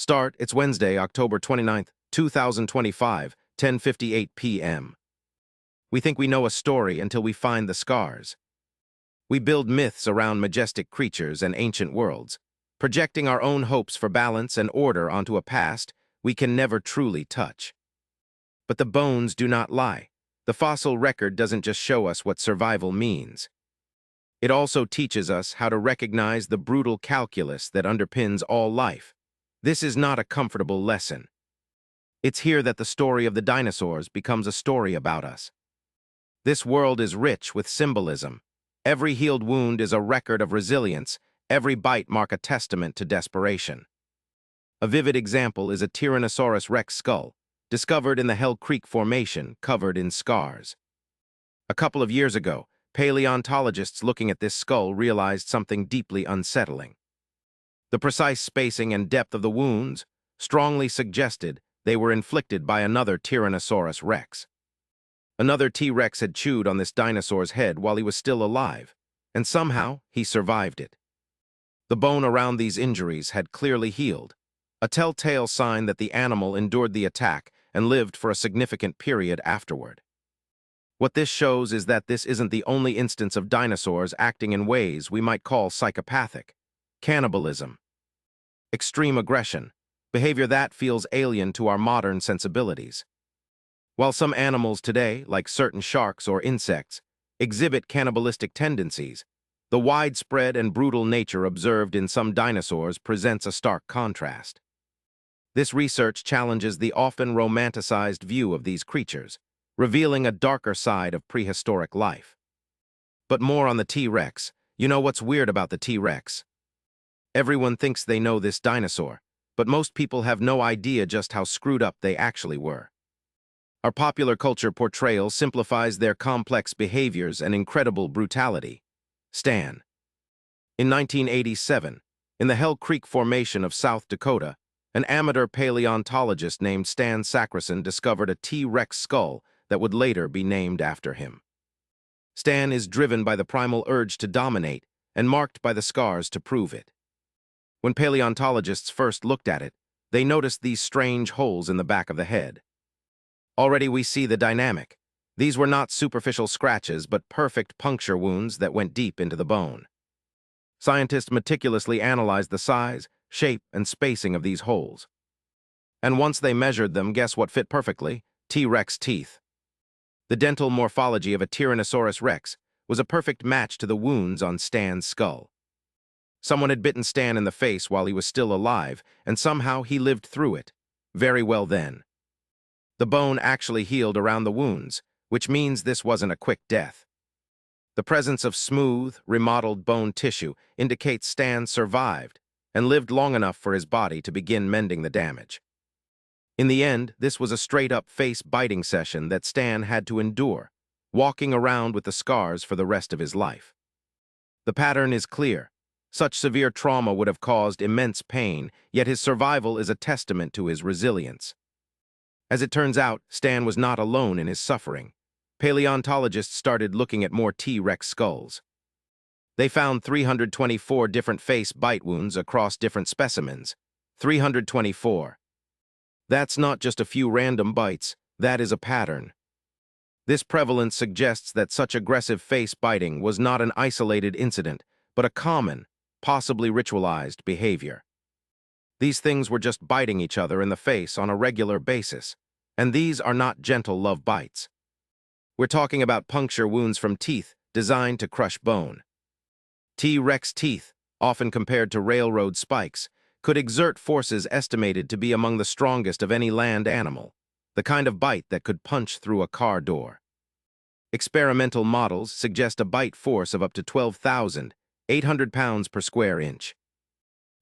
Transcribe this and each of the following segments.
Start, it's Wednesday, October 29th, 2025, 10:58 p.m. We think we know a story until we find the scars. We build myths around majestic creatures and ancient worlds, projecting our own hopes for balance and order onto a past we can never truly touch. But the bones do not lie. The fossil record doesn't just show us what survival means. It also teaches us how to recognize the brutal calculus that underpins all life. This is not a comfortable lesson. It's here that the story of the dinosaurs becomes a story about us. This world is rich with symbolism. Every healed wound is a record of resilience. Every bite marks a testament to desperation. A vivid example is a Tyrannosaurus rex skull, discovered in the Hell Creek Formation, covered in scars. A couple of years ago, paleontologists looking at this skull realized something deeply unsettling. The precise spacing and depth of the wounds strongly suggested they were inflicted by another Tyrannosaurus rex. Another T-Rex had chewed on this dinosaur's head while he was still alive, and somehow he survived it. The bone around these injuries had clearly healed, a telltale sign that the animal endured the attack and lived for a significant period afterward. What this shows is that this isn't the only instance of dinosaurs acting in ways we might call psychopathic. Cannibalism, extreme aggression, behavior that feels alien to our modern sensibilities. While some animals today, like certain sharks or insects, exhibit cannibalistic tendencies, the widespread and brutal nature observed in some dinosaurs presents a stark contrast. This research challenges the often romanticized view of these creatures, revealing a darker side of prehistoric life. But more on the T-Rex. You know what's weird about the T-Rex? Everyone thinks they know this dinosaur, but most people have no idea just how screwed up they actually were. Our popular culture portrayal simplifies their complex behaviors and incredible brutality. Stan. In 1987, in the Hell Creek Formation of South Dakota, an amateur paleontologist named Stan Sacrison discovered a T-Rex skull that would later be named after him. Stan is driven by the primal urge to dominate and marked by the scars to prove it. When paleontologists first looked at it, they noticed these strange holes in the back of the head. Already we see the dynamic. These were not superficial scratches, but perfect puncture wounds that went deep into the bone. Scientists meticulously analyzed the size, shape, and spacing of these holes. And once they measured them, guess what fit perfectly? T-Rex teeth. The dental morphology of a Tyrannosaurus rex was a perfect match to the wounds on Stan's skull. Someone had bitten Stan in the face while he was still alive, and somehow he lived through it. Very well then. The bone actually healed around the wounds, which means this wasn't a quick death. The presence of smooth, remodeled bone tissue indicates Stan survived and lived long enough for his body to begin mending the damage. In the end, this was a straight-up face-biting session that Stan had to endure, walking around with the scars for the rest of his life. The pattern is clear. Such severe trauma would have caused immense pain, yet his survival is a testament to his resilience. As it turns out, Stan was not alone in his suffering. Paleontologists started looking at more T-Rex skulls. They found 324 different face bite wounds across different specimens. 324. That's not just a few random bites, that is a pattern. This prevalence suggests that such aggressive face biting was not an isolated incident, but a common, possibly ritualized behavior. These things were just biting each other in the face on a regular basis, and these are not gentle love bites. We're talking about puncture wounds from teeth designed to crush bone. T-Rex teeth, often compared to railroad spikes, could exert forces estimated to be among the strongest of any land animal, the kind of bite that could punch through a car door. Experimental models suggest a bite force of up to 12,800 pounds per square inch.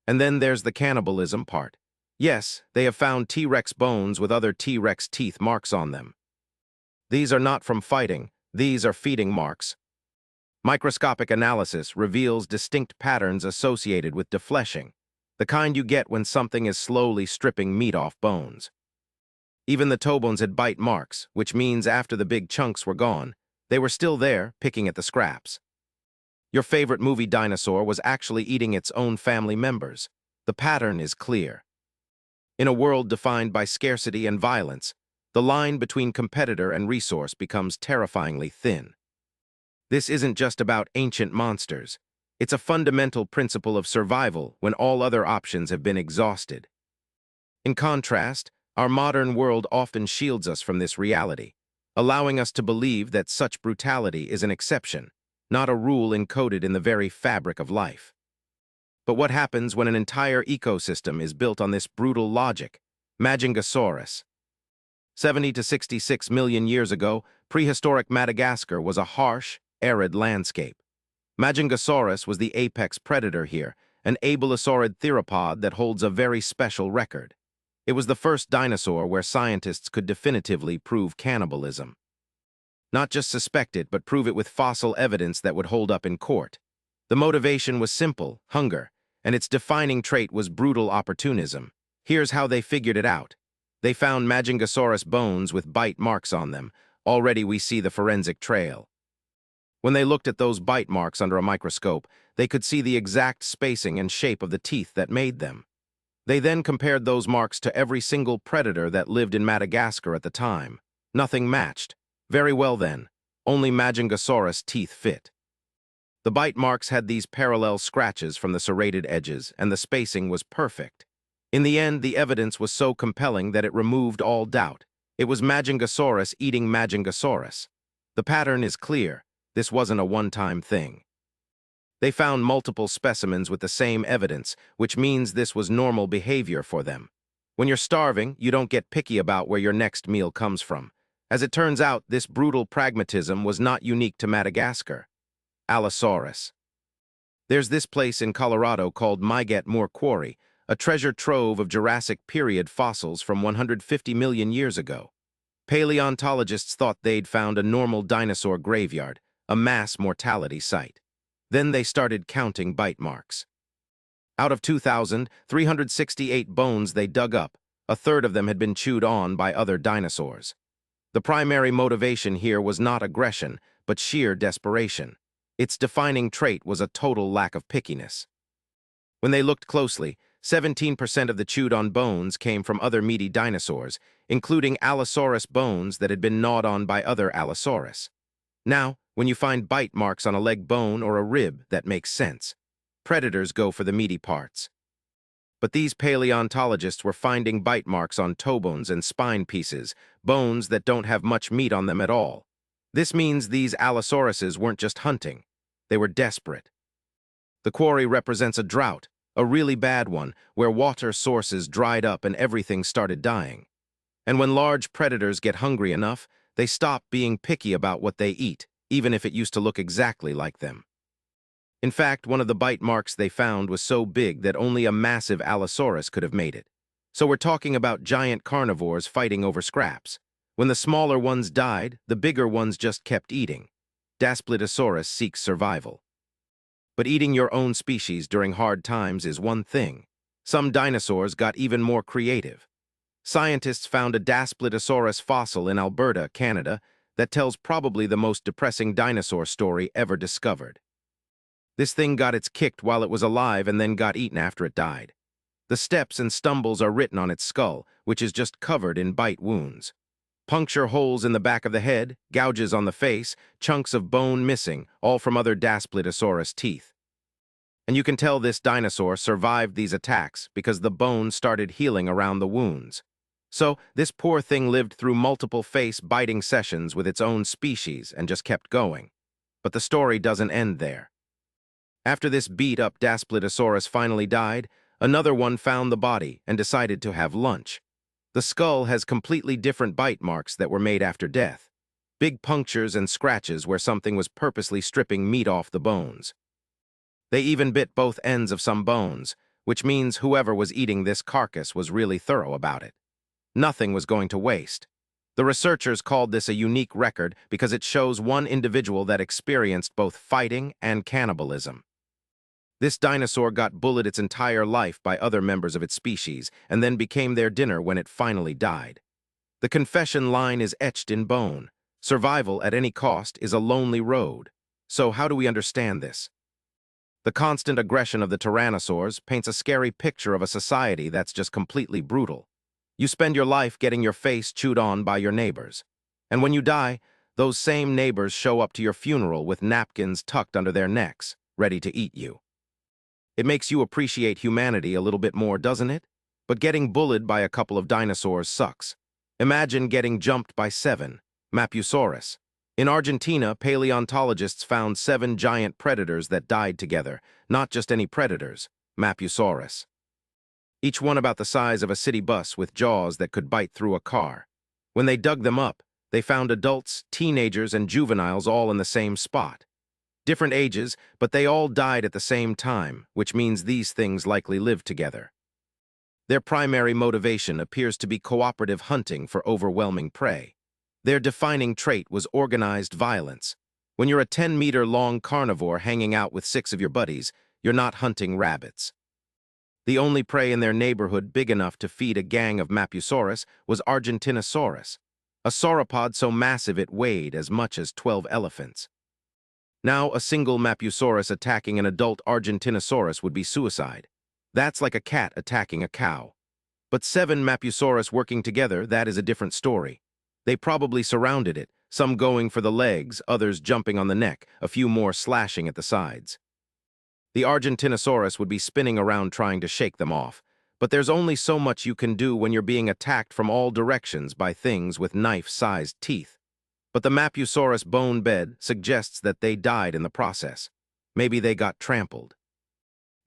And then there's the cannibalism part. Yes, they have found T-Rex bones with other T-Rex teeth marks on them. These are not from fighting, these are feeding marks. Microscopic analysis reveals distinct patterns associated with defleshing, the kind you get when something is slowly stripping meat off bones. Even the toe bones had bite marks, which means after the big chunks were gone, they were still there, picking at the scraps. Your favorite movie dinosaur was actually eating its own family members. The pattern is clear. In a world defined by scarcity and violence, the line between competitor and resource becomes terrifyingly thin. This isn't just about ancient monsters. It's a fundamental principle of survival when all other options have been exhausted. In contrast, our modern world often shields us from this reality, allowing us to believe that such brutality is an exception, not a rule encoded in the very fabric of life. But what happens when an entire ecosystem is built on this brutal logic? Majungasaurus. 70 to 66 million years ago, prehistoric Madagascar was a harsh, arid landscape. Majungasaurus was the apex predator here, an abelosaurid theropod that holds a very special record. It was the first dinosaur where scientists could definitively prove cannibalism. Not just suspect it, but prove it with fossil evidence that would hold up in court. The motivation was simple, hunger, and its defining trait was brutal opportunism. Here's how they figured it out. They found Majungasaurus bones with bite marks on them. Already we see the forensic trail. When they looked at those bite marks under a microscope, they could see the exact spacing and shape of the teeth that made them. They then compared those marks to every single predator that lived in Madagascar at the time. Nothing matched. Very well then, only Majungasaurus teeth fit. The bite marks had these parallel scratches from the serrated edges, and the spacing was perfect. In the end, the evidence was so compelling that it removed all doubt. It was Majungasaurus eating Majungasaurus. The pattern is clear. This wasn't a one-time thing. They found multiple specimens with the same evidence, which means this was normal behavior for them. When you're starving, you don't get picky about where your next meal comes from. As it turns out, this brutal pragmatism was not unique to Madagascar. Allosaurus. There's this place in Colorado called Mygat Moore Quarry, a treasure trove of Jurassic period fossils from 150 million years ago. Paleontologists thought they'd found a normal dinosaur graveyard, a mass mortality site. Then they started counting bite marks. Out of 2,368 bones they dug up, a third of them had been chewed on by other dinosaurs. The primary motivation here was not aggression, but sheer desperation. Its defining trait was a total lack of pickiness. When they looked closely, 17% of the chewed-on bones came from other meaty dinosaurs, including Allosaurus bones that had been gnawed on by other Allosaurus. Now, when you find bite marks on a leg bone or a rib, that makes sense. Predators go for the meaty parts. But these paleontologists were finding bite marks on toe bones and spine pieces, bones that don't have much meat on them at all. This means these Allosauruses weren't just hunting. They were desperate. The quarry represents a drought, a really bad one, where water sources dried up and everything started dying. And when large predators get hungry enough, they stop being picky about what they eat, even if it used to look exactly like them. In fact, one of the bite marks they found was so big that only a massive Allosaurus could have made it. So we're talking about giant carnivores fighting over scraps. When the smaller ones died, the bigger ones just kept eating. Daspletosaurus seeks survival. But eating your own species during hard times is one thing. Some dinosaurs got even more creative. Scientists found a Daspletosaurus fossil in Alberta, Canada, that tells probably the most depressing dinosaur story ever discovered. This thing got its kicked while it was alive and then got eaten after it died. The steps and stumbles are written on its skull, which is just covered in bite wounds. Puncture holes in the back of the head, gouges on the face, chunks of bone missing, all from other Daspletosaurus teeth. And you can tell this dinosaur survived these attacks because the bone started healing around the wounds. So, this poor thing lived through multiple face-biting sessions with its own species and just kept going. But the story doesn't end there. After this beat-up Daspletosaurus finally died, another one found the body and decided to have lunch. The skull has completely different bite marks that were made after death. Big punctures and scratches where something was purposely stripping meat off the bones. They even bit both ends of some bones, which means whoever was eating this carcass was really thorough about it. Nothing was going to waste. The researchers called this a unique record because it shows one individual that experienced both fighting and cannibalism. This dinosaur got bullied its entire life by other members of its species and then became their dinner when it finally died. The confession line is etched in bone. Survival at any cost is a lonely road. So how do we understand this? The constant aggression of the tyrannosaurs paints a scary picture of a society that's just completely brutal. You spend your life getting your face chewed on by your neighbors. And when you die, those same neighbors show up to your funeral with napkins tucked under their necks, ready to eat you. It makes you appreciate humanity a little bit more, doesn't it? But getting bullied by a couple of dinosaurs sucks. Imagine getting jumped by 7, Mapusaurus. In Argentina, paleontologists found 7 giant predators that died together, not just any predators, Mapusaurus. Each one about the size of a city bus with jaws that could bite through a car. When they dug them up, they found adults, teenagers, and juveniles all in the same spot. Different ages, but they all died at the same time, which means these things likely lived together. Their primary motivation appears to be cooperative hunting for overwhelming prey. Their defining trait was organized violence. When you're a 10-meter-long carnivore hanging out with 6 of your buddies, you're not hunting rabbits. The only prey in their neighborhood big enough to feed a gang of Mapusaurus was Argentinosaurus, a sauropod so massive it weighed as much as 12 elephants. Now, a single Mapusaurus attacking an adult Argentinosaurus would be suicide. That's like a cat attacking a cow. But 7 Mapusaurus working together, that is a different story. They probably surrounded it, some going for the legs, others jumping on the neck, a few more slashing at the sides. The Argentinosaurus would be spinning around trying to shake them off, but there's only so much you can do when you're being attacked from all directions by things with knife-sized teeth. But the Mapusaurus bone bed suggests that they died in the process. Maybe they got trampled.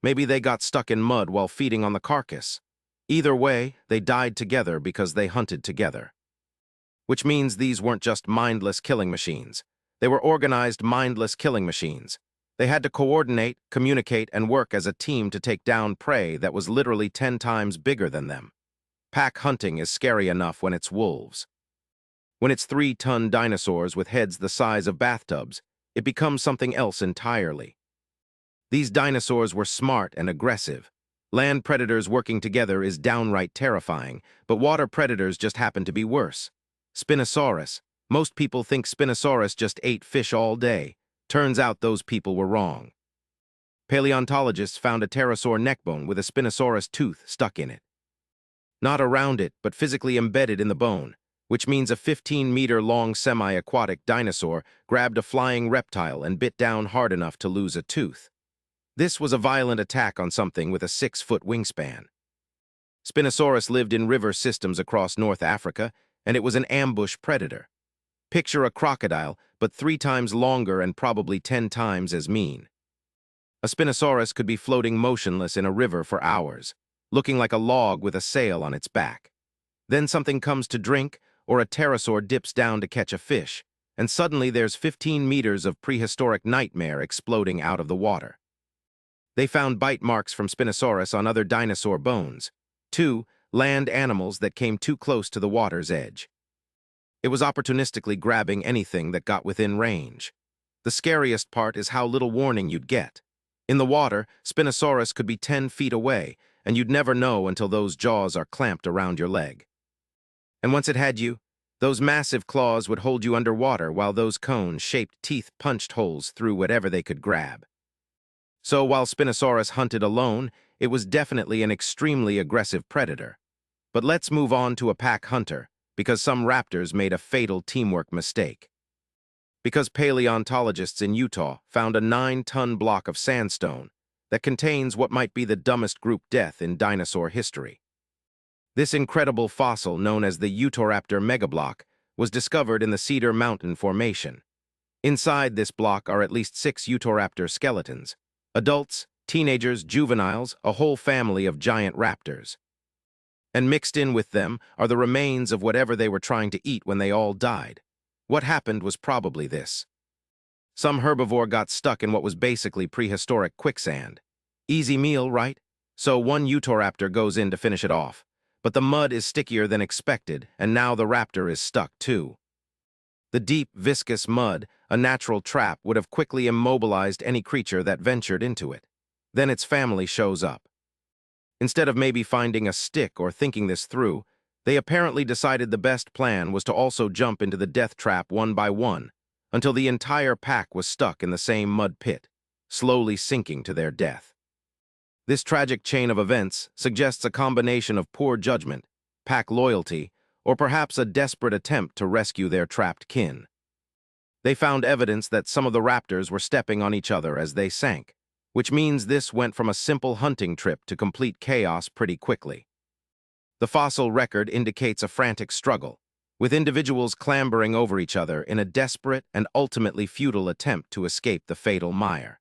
Maybe they got stuck in mud while feeding on the carcass. Either way, they died together because they hunted together. Which means these weren't just mindless killing machines. They were organized, mindless killing machines. They had to coordinate, communicate, and work as a team to take down prey that was literally 10 times bigger than them. Pack hunting is scary enough when it's wolves. When it's 3-ton dinosaurs with heads the size of bathtubs, it becomes something else entirely. These dinosaurs were smart and aggressive. Land predators working together is downright terrifying, but water predators just happen to be worse. Spinosaurus. Most people think Spinosaurus just ate fish all day. Turns out those people were wrong. Paleontologists found a pterosaur neckbone with a Spinosaurus tooth stuck in it. Not around it, but physically embedded in the bone, which means a 15-meter-long semi-aquatic dinosaur grabbed a flying reptile and bit down hard enough to lose a tooth. This was a violent attack on something with a 6-foot wingspan. Spinosaurus lived in river systems across North Africa, and it was an ambush predator. Picture a crocodile, but 3 times longer and probably 10 times as mean. A Spinosaurus could be floating motionless in a river for hours, looking like a log with a sail on its back. Then something comes to drink, or a pterosaur dips down to catch a fish, and suddenly there's 15 meters of prehistoric nightmare exploding out of the water. They found bite marks from Spinosaurus on other dinosaur bones. 2, land animals that came too close to the water's edge. It was opportunistically grabbing anything that got within range. The scariest part is how little warning you'd get. In the water, Spinosaurus could be 10 feet away, and you'd never know until those jaws are clamped around your leg. And once it had you, those massive claws would hold you underwater while those cone-shaped teeth punched holes through whatever they could grab. So while Spinosaurus hunted alone, it was definitely an extremely aggressive predator. But let's move on to a pack hunter, because some raptors made a fatal teamwork mistake. Because paleontologists in Utah found a 9-ton block of sandstone that contains what might be the dumbest group death in dinosaur history. This incredible fossil, known as the Utahraptor megablock, was discovered in the Cedar Mountain Formation. Inside this block are at least 6 Utahraptor skeletons. Adults, teenagers, juveniles, a whole family of giant raptors. And mixed in with them are the remains of whatever they were trying to eat when they all died. What happened was probably this. Some herbivore got stuck in what was basically prehistoric quicksand. Easy meal, right? So one Utahraptor goes in to finish it off. But the mud is stickier than expected, and now the raptor is stuck too. The deep, viscous mud, a natural trap, would have quickly immobilized any creature that ventured into it. Then its family shows up. Instead of maybe finding a stick or thinking this through, they apparently decided the best plan was to also jump into the death trap one by one, until the entire pack was stuck in the same mud pit. slowly sinking to their death. This tragic chain of events suggests a combination of poor judgment, pack loyalty, or perhaps a desperate attempt to rescue their trapped kin. They found evidence that some of the raptors were stepping on each other as they sank, which means this went from a simple hunting trip to complete chaos pretty quickly. The fossil record indicates a frantic struggle, with individuals clambering over each other in a desperate and ultimately futile attempt to escape the fatal mire.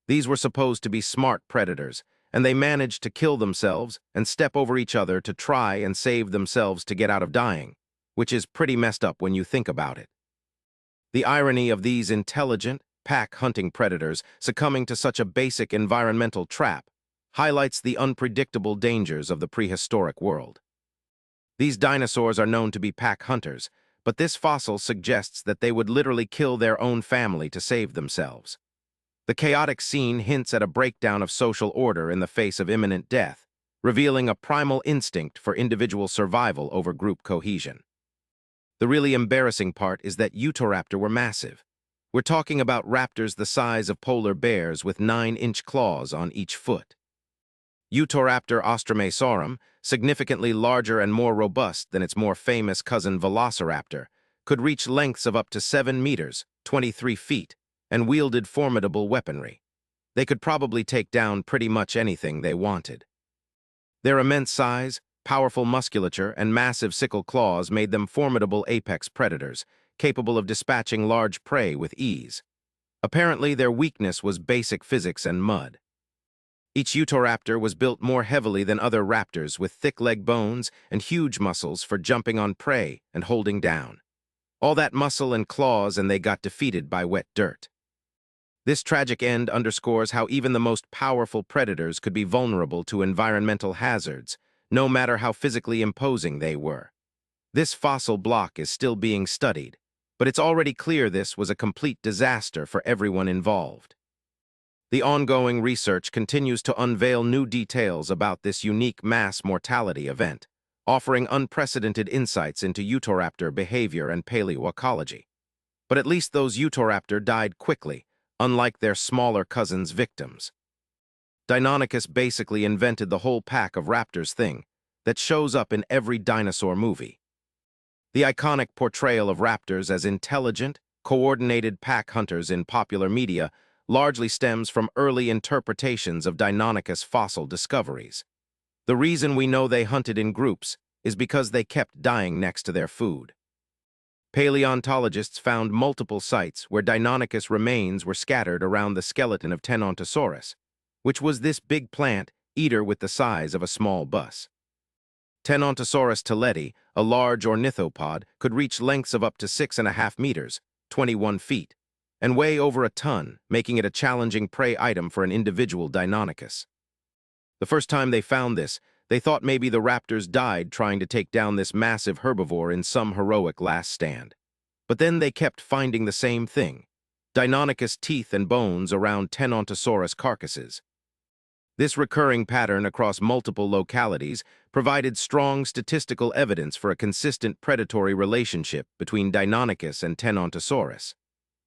These were supposed to be smart predators, and they managed to kill themselves and step over each other to try and save themselves to get out of dying, which is pretty messed up when you think about it. The irony of these intelligent, pack-hunting predators succumbing to such a basic environmental trap highlights the unpredictable dangers of the prehistoric world. These dinosaurs are known to be pack hunters, but this fossil suggests that they would literally kill their own family to save themselves. The chaotic scene hints at a breakdown of social order in the face of imminent death, revealing a primal instinct for individual survival over group cohesion. The really embarrassing part is that Utahraptor were massive. We're talking about raptors the size of polar bears with 9-inch claws on each foot. Utahraptor ostromesaurum, significantly larger and more robust than its more famous cousin Velociraptor, could reach lengths of up to 7 meters, 23 feet, and wielded formidable weaponry. They could probably take down pretty much anything they wanted. Their immense size, powerful musculature, and massive sickle claws made them formidable apex predators, capable of dispatching large prey with ease. Apparently, their weakness was basic physics and mud. Each Utahraptor was built more heavily than other raptors with thick leg bones and huge muscles for jumping on prey and holding down. All that muscle and claws and they got defeated by wet dirt. This tragic end underscores how even the most powerful predators could be vulnerable to environmental hazards, no matter how physically imposing they were. This fossil block is still being studied, but it's already clear this was a complete disaster for everyone involved. The ongoing research continues to unveil new details about this unique mass mortality event, offering unprecedented insights into Utahraptor behavior and paleoecology. But at least those Utahraptor died quickly, unlike their smaller cousins' victims. Deinonychus basically invented the whole pack of raptors thing that shows up in every dinosaur movie. The iconic portrayal of raptors as intelligent, coordinated pack hunters in popular media largely stems from early interpretations of Deinonychus fossil discoveries. The reason we know they hunted in groups is because they kept dying next to their food. Paleontologists found multiple sites where Deinonychus remains were scattered around the skeleton of Tenontosaurus, which was this big plant eater with the size of a small bus. Tenontosaurus tilleti, a large ornithopod, could reach lengths of up to 6.5 meters, 21 feet, and weigh over a ton, making it a challenging prey item for an individual Deinonychus. The first time they found this, they thought maybe the raptors died trying to take down this massive herbivore in some heroic last stand. But then they kept finding the same thing: Deinonychus teeth and bones around Tenontosaurus carcasses. This recurring pattern across multiple localities provided strong statistical evidence for a consistent predatory relationship between Deinonychus and Tenontosaurus.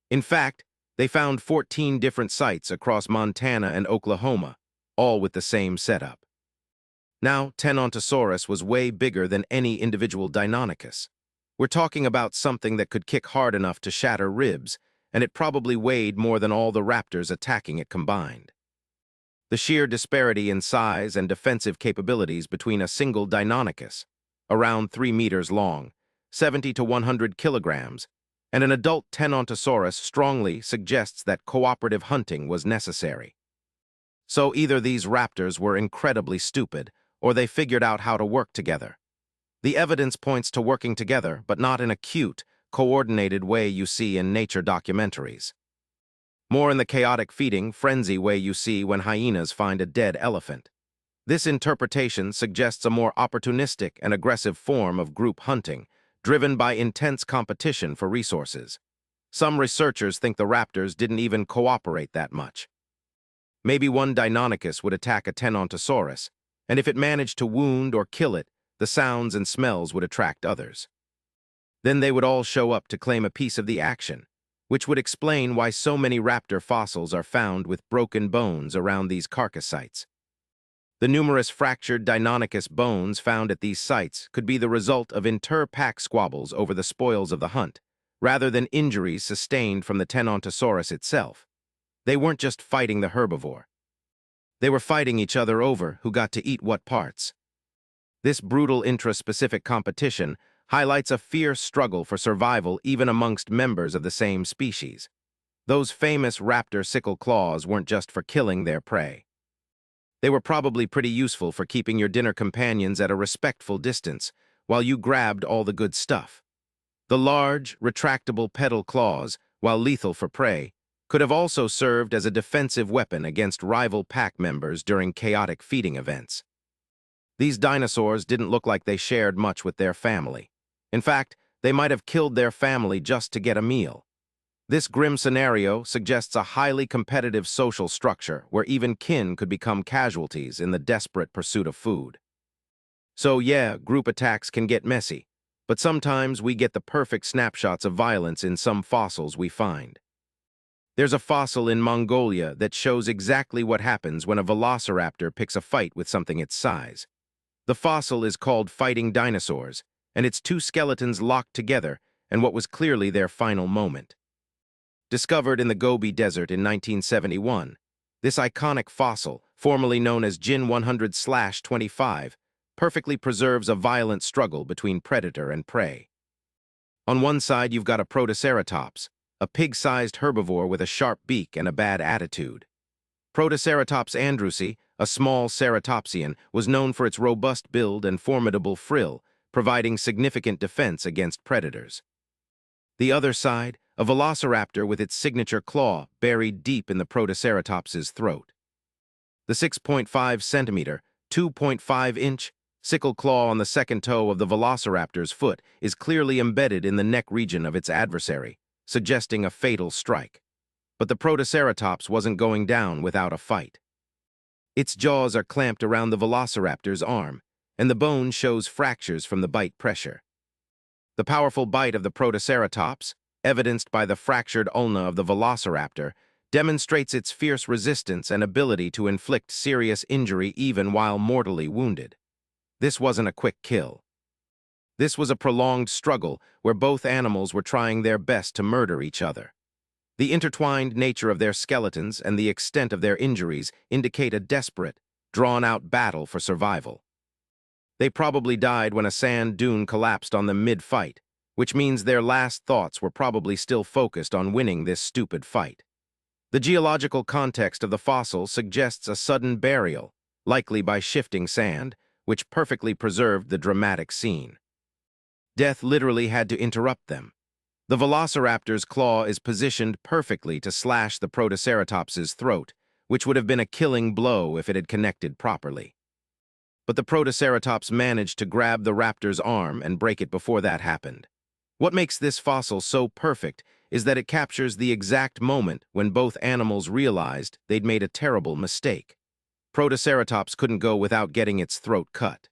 In fact, they found 14 different sites across Montana and Oklahoma, all with the same setup. Now, Tenontosaurus was way bigger than any individual Deinonychus. We're talking about something that could kick hard enough to shatter ribs, and it probably weighed more than all the raptors attacking it combined. The sheer disparity in size and defensive capabilities between a single Deinonychus, around 3 meters long, 70 to 100 kilograms, and an adult Tenontosaurus strongly suggests that cooperative hunting was necessary. So either these raptors were incredibly stupid, or they figured out how to work together. The evidence points to working together, but not in a cute, coordinated way you see in nature documentaries. More in the chaotic feeding, frenzy way you see when hyenas find a dead elephant. This interpretation suggests a more opportunistic and aggressive form of group hunting, driven by intense competition for resources. Some researchers think the raptors didn't even cooperate that much. Maybe one Deinonychus would attack a Tenontosaurus, and if it managed to wound or kill it, the sounds and smells would attract others. Then they would all show up to claim a piece of the action, which would explain why so many raptor fossils are found with broken bones around these carcass sites. The numerous fractured Deinonychus bones found at these sites could be the result of inter-pack squabbles over the spoils of the hunt, rather than injuries sustained from the Tenontosaurus itself. They weren't just fighting the herbivore. They were fighting each other over who got to eat what parts. This brutal intraspecific competition highlights a fierce struggle for survival even amongst members of the same species. Those famous raptor sickle claws weren't just for killing their prey. They were probably pretty useful for keeping your dinner companions at a respectful distance while you grabbed all the good stuff. The large, retractable pedal claws, while lethal for prey, could have also served as a defensive weapon against rival pack members during chaotic feeding events. These dinosaurs didn't look like they shared much with their family. In fact, they might have killed their family just to get a meal. This grim scenario suggests a highly competitive social structure where even kin could become casualties in the desperate pursuit of food. So yeah, group attacks can get messy, but sometimes we get the perfect snapshots of violence in some fossils we find. There's a fossil in Mongolia that shows exactly what happens when a velociraptor picks a fight with something its size. The fossil is called Fighting Dinosaurs, and its two skeletons locked together in what was clearly their final moment. Discovered in the Gobi Desert in 1971, this iconic fossil, formerly known as Jin 100/25, perfectly preserves a violent struggle between predator and prey. On one side, you've got a Protoceratops, a pig-sized herbivore with a sharp beak and a bad attitude. Protoceratops andrewsi, a small ceratopsian, was known for its robust build and formidable frill, providing significant defense against predators. The other side, a velociraptor with its signature claw buried deep in the Protoceratops's throat. The 6.5-centimeter, 2.5-inch sickle claw on the second toe of the velociraptor's foot is clearly embedded in the neck region of its adversary, suggesting a fatal strike. But the Protoceratops wasn't going down without a fight. Its jaws are clamped around the velociraptor's arm, and the bone shows fractures from the bite pressure. The powerful bite of the Protoceratops, evidenced by the fractured ulna of the velociraptor, demonstrates its fierce resistance and ability to inflict serious injury even while mortally wounded. This wasn't a quick kill. This was a prolonged struggle where both animals were trying their best to murder each other. The intertwined nature of their skeletons and the extent of their injuries indicate a desperate, drawn-out battle for survival. They probably died when a sand dune collapsed on them mid-fight, which means their last thoughts were probably still focused on winning this stupid fight. The geological context of the fossil suggests a sudden burial, likely by shifting sand, which perfectly preserved the dramatic scene. Death literally had to interrupt them. The velociraptor's claw is positioned perfectly to slash the Protoceratops's throat, which would have been a killing blow if it had connected properly. But the Protoceratops managed to grab the raptor's arm and break it before that happened. What makes this fossil so perfect is that it captures the exact moment when both animals realized they'd made a terrible mistake. Protoceratops couldn't go without getting its throat cut.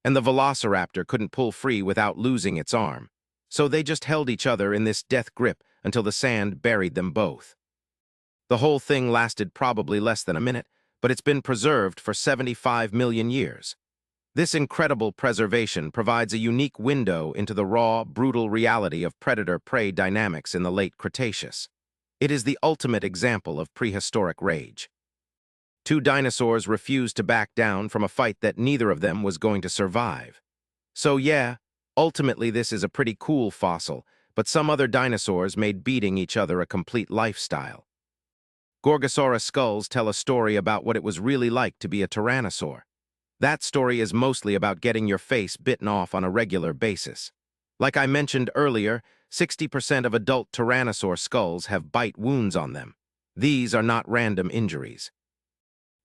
And the velociraptor couldn't pull free without losing its arm. So they just held each other in this death grip until the sand buried them both. The whole thing lasted probably less than a minute, but it's been preserved for 75 million years. This incredible preservation provides a unique window into the raw, brutal reality of predator-prey dynamics in the late Cretaceous. It is the ultimate example of prehistoric rage. Two dinosaurs refused to back down from a fight that neither of them was going to survive. So yeah, ultimately this is a pretty cool fossil, but some other dinosaurs made beating each other a complete lifestyle. Gorgosaurus skulls tell a story about what it was really like to be a tyrannosaur. That story is mostly about getting your face bitten off on a regular basis. Like I mentioned earlier, 60% of adult tyrannosaur skulls have bite wounds on them. These are not random injuries.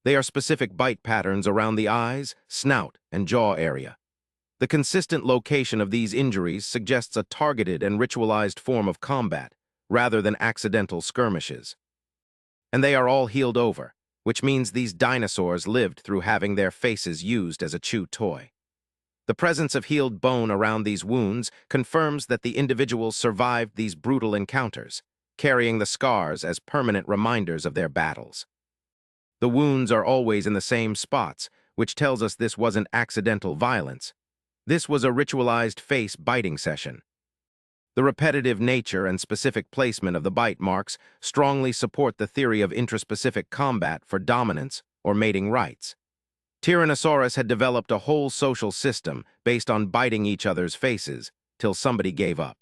They are specific bite patterns around the eyes, snout, and jaw area. The consistent location of these injuries suggests a targeted and ritualized form of combat, rather than accidental skirmishes. And they are all healed over, which means these dinosaurs lived through having their faces used as a chew toy. The presence of healed bone around these wounds confirms that the individuals survived these brutal encounters, carrying the scars as permanent reminders of their battles. The wounds are always in the same spots, which tells us this wasn't accidental violence. This was a ritualized face-biting session. The repetitive nature and specific placement of the bite marks strongly support the theory of intraspecific combat for dominance or mating rights. Tyrannosaurus had developed a whole social system based on biting each other's faces till somebody gave up.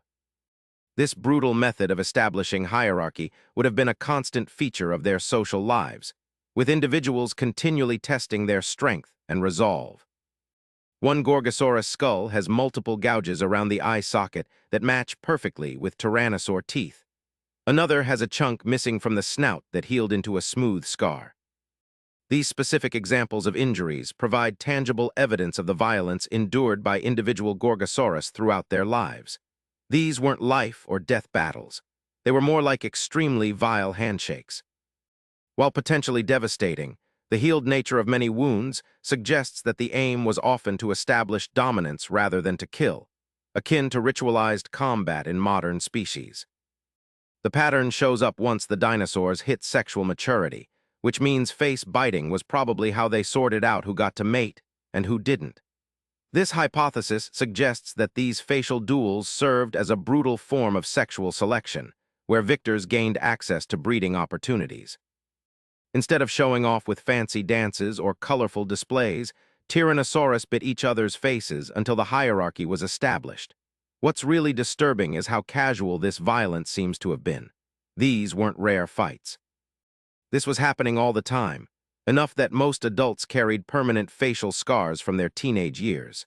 This brutal method of establishing hierarchy would have been a constant feature of their social lives, with individuals continually testing their strength and resolve. One Gorgosaurus skull has multiple gouges around the eye socket that match perfectly with Tyrannosaur teeth. Another has a chunk missing from the snout that healed into a smooth scar. These specific examples of injuries provide tangible evidence of the violence endured by individual Gorgosaurus throughout their lives. These weren't life or death battles. They were more like extremely vile handshakes. While potentially devastating, the healed nature of many wounds suggests that the aim was often to establish dominance rather than to kill, akin to ritualized combat in modern species. The pattern shows up once the dinosaurs hit sexual maturity, which means face-biting was probably how they sorted out who got to mate and who didn't. This hypothesis suggests that these facial duels served as a brutal form of sexual selection, where victors gained access to breeding opportunities. Instead of showing off with fancy dances or colorful displays, Tyrannosaurus bit each other's faces until the hierarchy was established. What's really disturbing is how casual this violence seems to have been. These weren't rare fights. This was happening all the time, enough that most adults carried permanent facial scars from their teenage years.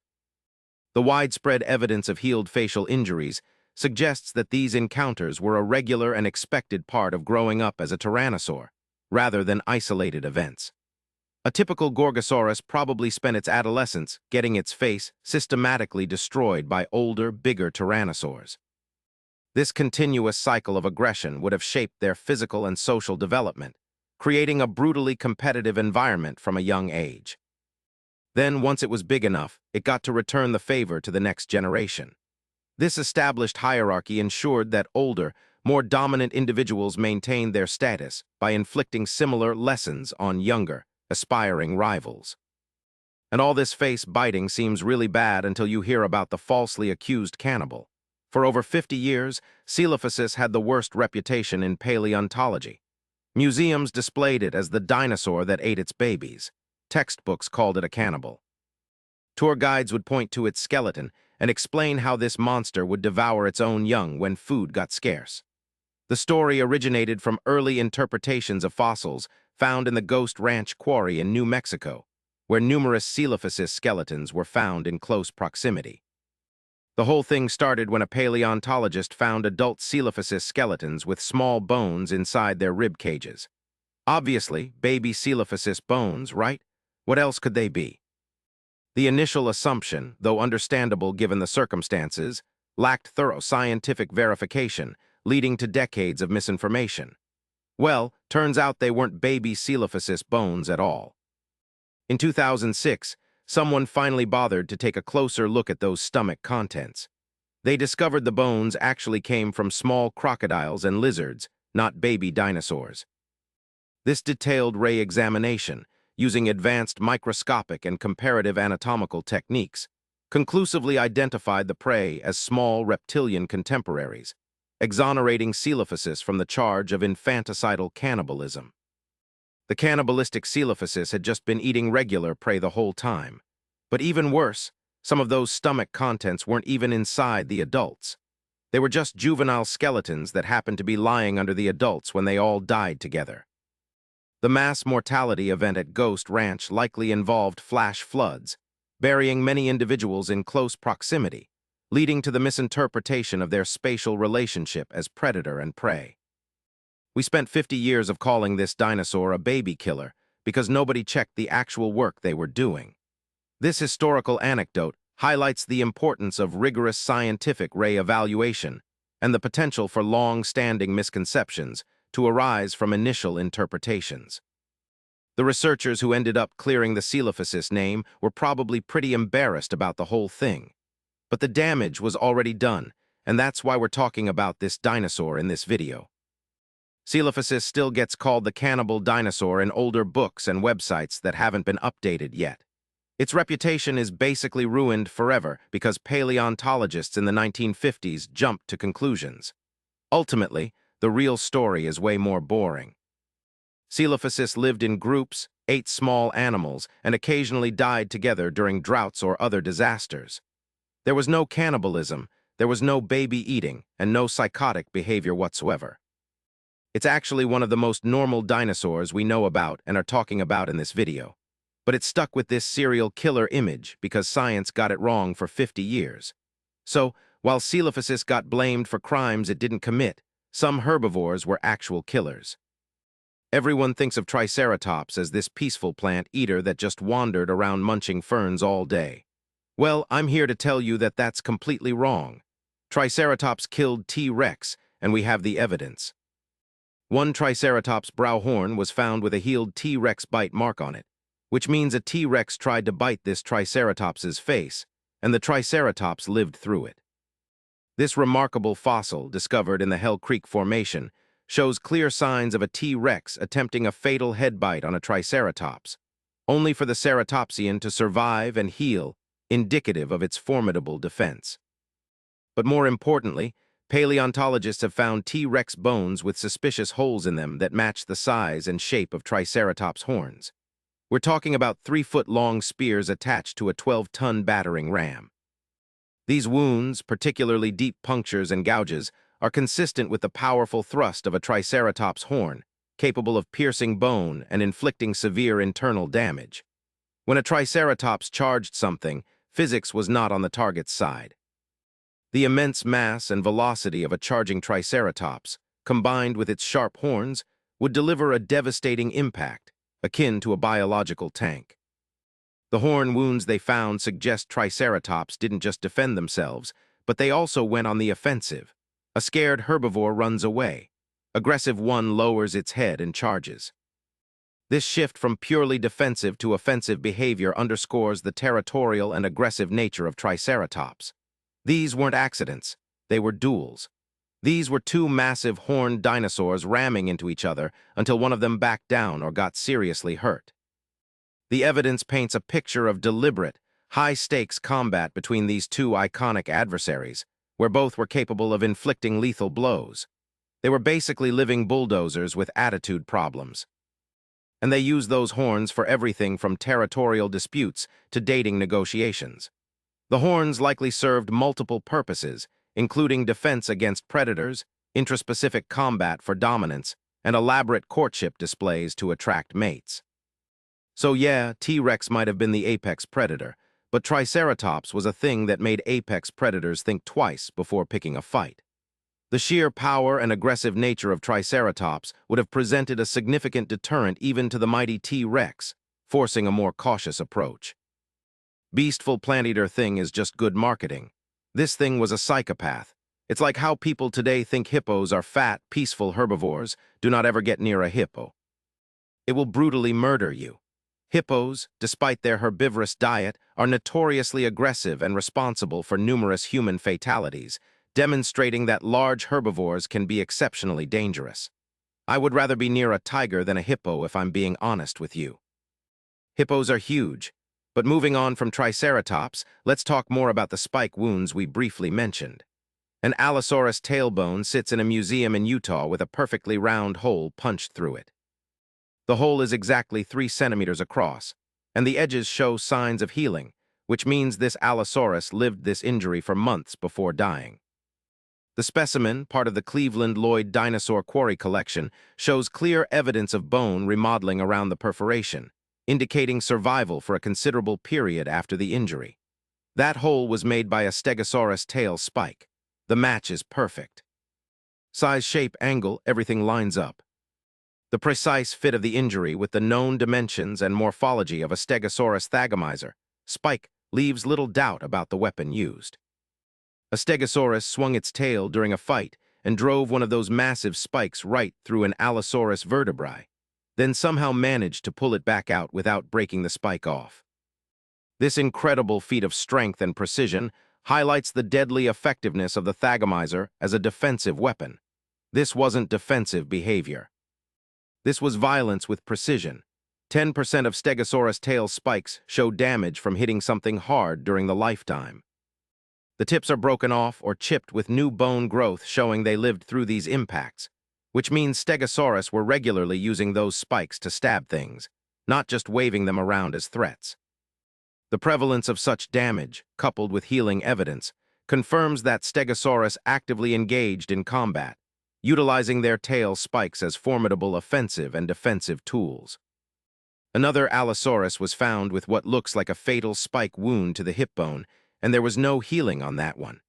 The widespread evidence of healed facial injuries suggests that these encounters were a regular and expected part of growing up as a tyrannosaur, rather than isolated events. A typical Gorgosaurus probably spent its adolescence getting its face systematically destroyed by older, bigger tyrannosaurs. This continuous cycle of aggression would have shaped their physical and social development, creating a brutally competitive environment from a young age. Then, once it was big enough, it got to return the favor to the next generation. This established hierarchy ensured that older, more dominant individuals maintained their status by inflicting similar lessons on younger, aspiring rivals. And all this face-biting seems really bad until you hear about the falsely accused cannibal. For over 50 years, Coelophysis had the worst reputation in paleontology. Museums displayed it as the dinosaur that ate its babies. Textbooks called it a cannibal. Tour guides would point to its skeleton and explain how this monster would devour its own young when food got scarce. The story originated from early interpretations of fossils found in the Ghost Ranch Quarry in New Mexico, where numerous Coelophysis skeletons were found in close proximity. The whole thing started when a paleontologist found adult Coelophysis skeletons with small bones inside their rib cages. Obviously, baby Coelophysis bones, right? What else could they be? The initial assumption, though understandable given the circumstances, lacked thorough scientific verification, leading to decades of misinformation. Well, turns out they weren't baby Coelophysis bones at all. In 2006, someone finally bothered to take a closer look at those stomach contents. They discovered the bones actually came from small crocodiles and lizards, not baby dinosaurs. This detailed ray examination, using advanced microscopic and comparative anatomical techniques, conclusively identified the prey as small reptilian contemporaries, exonerating Coelophysis from the charge of infanticidal cannibalism. The cannibalistic Coelophysis had just been eating regular prey the whole time. But even worse, some of those stomach contents weren't even inside the adults. They were just juvenile skeletons that happened to be lying under the adults when they all died together. The mass mortality event at Ghost Ranch likely involved flash floods, burying many individuals in close proximity, leading to the misinterpretation of their spatial relationship as predator and prey. We spent 50 years of calling this dinosaur a baby killer because nobody checked the actual work they were doing. This historical anecdote highlights the importance of rigorous scientific ray evaluation and the potential for long-standing misconceptions to arise from initial interpretations. The researchers who ended up clearing the Coelophysis name were probably pretty embarrassed about the whole thing. But the damage was already done, and that's why we're talking about this dinosaur in this video. Coelophysis still gets called the cannibal dinosaur in older books and websites that haven't been updated yet. Its reputation is basically ruined forever because paleontologists in the 1950s jumped to conclusions. Ultimately, the real story is way more boring. Coelophysis lived in groups, ate small animals, and occasionally died together during droughts or other disasters. There was no cannibalism, there was no baby eating, and no psychotic behavior whatsoever. It's actually one of the most normal dinosaurs we know about and are talking about in this video. But it stuck with this serial killer image because science got it wrong for 50 years. So, while Coelophysis got blamed for crimes it didn't commit, some herbivores were actual killers. Everyone thinks of Triceratops as this peaceful plant eater that just wandered around munching ferns all day. Well, I'm here to tell you that that's completely wrong. Triceratops killed T-Rex, and we have the evidence. One Triceratops brow horn was found with a healed T-Rex bite mark on it, which means a T-Rex tried to bite this Triceratops's face, and the Triceratops lived through it. This remarkable fossil, discovered in the Hell Creek Formation, shows clear signs of a T-Rex attempting a fatal head bite on a Triceratops, only for the ceratopsian to survive and heal, indicative of its formidable defense. But more importantly, paleontologists have found T-Rex bones with suspicious holes in them that match the size and shape of Triceratops horns. We're talking about 3-foot-long spears attached to a 12-ton battering ram. These wounds, particularly deep punctures and gouges, are consistent with the powerful thrust of a Triceratops horn, capable of piercing bone and inflicting severe internal damage. When a Triceratops charged something, physics was not on the target's side. The immense mass and velocity of a charging Triceratops, combined with its sharp horns, would deliver a devastating impact, akin to a biological tank. The horn wounds they found suggest Triceratops didn't just defend themselves, but they also went on the offensive. A scared herbivore runs away. Aggressive one lowers its head and charges. This shift from purely defensive to offensive behavior underscores the territorial and aggressive nature of Triceratops. These weren't accidents, they were duels. These were two massive horned dinosaurs ramming into each other until one of them backed down or got seriously hurt. The evidence paints a picture of deliberate, high-stakes combat between these two iconic adversaries, where both were capable of inflicting lethal blows. They were basically living bulldozers with attitude problems. And they used those horns for everything from territorial disputes to dating negotiations. The horns likely served multiple purposes, including defense against predators, intraspecific combat for dominance, and elaborate courtship displays to attract mates. So yeah, T-Rex might have been the apex predator, but Triceratops was a thing that made apex predators think twice before picking a fight. The sheer power and aggressive nature of Triceratops would have presented a significant deterrent even to the mighty T-Rex, forcing a more cautious approach. Beastful plant-eater thing is just good marketing. This thing was a psychopath. It's like how people today think hippos are fat, peaceful herbivores. Do not ever get near a hippo. It will brutally murder you. Hippos, despite their herbivorous diet, are notoriously aggressive and responsible for numerous human fatalities, demonstrating that large herbivores can be exceptionally dangerous. I would rather be near a tiger than a hippo if I'm being honest with you. Hippos are huge, but moving on from Triceratops, let's talk more about the spike wounds we briefly mentioned. An Allosaurus tailbone sits in a museum in Utah with a perfectly round hole punched through it. The hole is exactly 3 centimeters across, and the edges show signs of healing, which means this Allosaurus lived this injury for months before dying. The specimen, part of the Cleveland Lloyd Dinosaur Quarry Collection, shows clear evidence of bone remodeling around the perforation, indicating survival for a considerable period after the injury. That hole was made by a Stegosaurus tail spike. The match is perfect. Size, shape, angle, everything lines up. The precise fit of the injury with the known dimensions and morphology of a Stegosaurus thagomizer spike leaves little doubt about the weapon used. A Stegosaurus swung its tail during a fight and drove one of those massive spikes right through an Allosaurus vertebrae, then somehow managed to pull it back out without breaking the spike off. This incredible feat of strength and precision highlights the deadly effectiveness of the thagomizer as a defensive weapon. This wasn't defensive behavior. This was violence with precision. 10% of Stegosaurus tail spikes show damage from hitting something hard during the lifetime. The tips are broken off or chipped with new bone growth showing they lived through these impacts, which means Stegosaurus were regularly using those spikes to stab things, not just waving them around as threats. The prevalence of such damage, coupled with healing evidence, confirms that Stegosaurus actively engaged in combat, utilizing their tail spikes as formidable offensive and defensive tools. Another Allosaurus was found with what looks like a fatal spike wound to the hip bone, and there was no healing on that one.